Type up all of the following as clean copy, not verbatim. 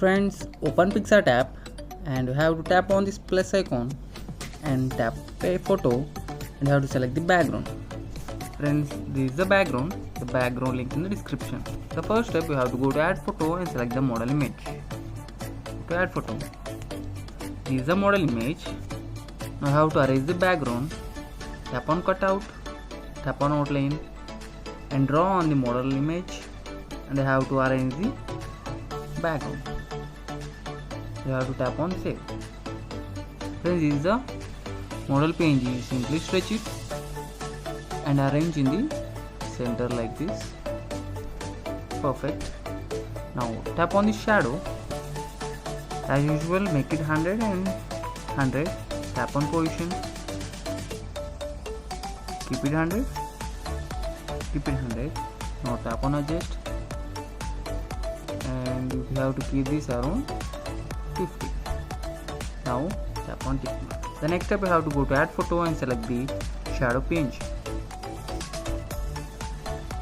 Friends, open PicsArt app and you have to tap on this plus icon and tap a photo and you have to select the background. Friends, this is the background link in the description. The first step, you have to go to add photo and select the model image. To add photo, this is the model image. Now you have to erase the background. Tap on cutout, tap on outline and draw on the model image, and you have to arrange the background. You have to tap on save. Friends, this is the model PNG. Simply stretch it and arrange in the center like this. Perfect. Now tap on the shadow. As usual, make it 100 and 100. Tap on position. Keep it 100. Keep it 100. Now tap on adjust. And you have to keep this around 50. Now tap on tick mark. The next step, you have to go to add photo and select the shadow PNG.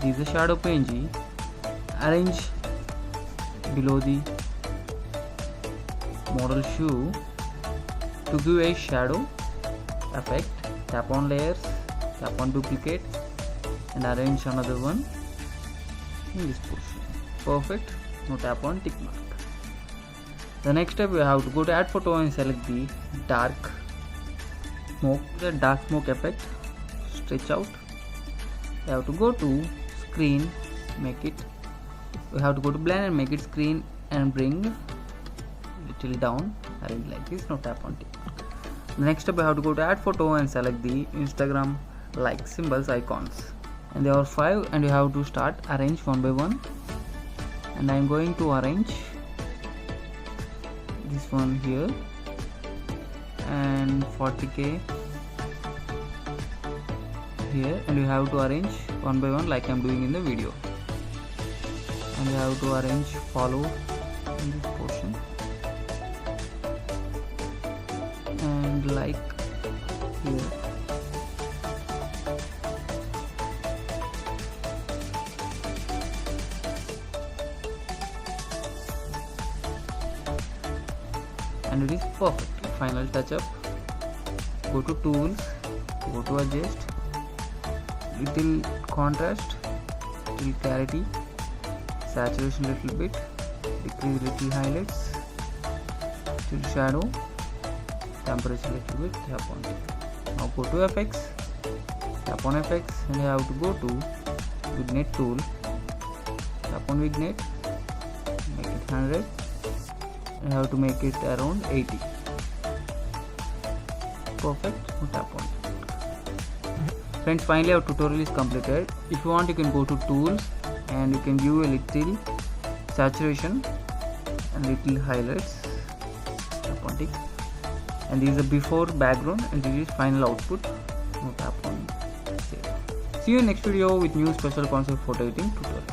This is the shadow PNG. Arrange below the model shoe to give a shadow effect. Tap on layers, tap on duplicate and arrange another one in this portion. Perfect. Now tap on tick mark. The next step, you have to go to add photo and select the dark smoke effect. Stretch out. You have to go to screen, make it. You have to go to blend and make it screen and bring little down. Arrange like this. Now tap on tick mark. The next step, you have to go to add photo and select the Instagram like symbols icons. And there are 5 and you have to start arrange one by one. And I am going to arrange this one here and 40k here, and you have to arrange one by one like I am doing in the video. And you have to arrange follow in this portion and like here. And it is perfect. Final touch up. Go to tools, go to adjust, little contrast, little clarity, saturation little bit, decrease little highlights, little shadow, temperature little bit. Tap on it. Now go to FX, tap on FX and you have to go to vignette tool. Tap on vignette, make it 100. You have to make it around 80. Perfect. Tap on it. Friends, finally our tutorial is completed. If you want, you can go to tools and you can give a little saturation and little highlights. Tap on it. And this is the before background and this is final output. Now tap on save. See you in next video with new special concept photo editing tutorial.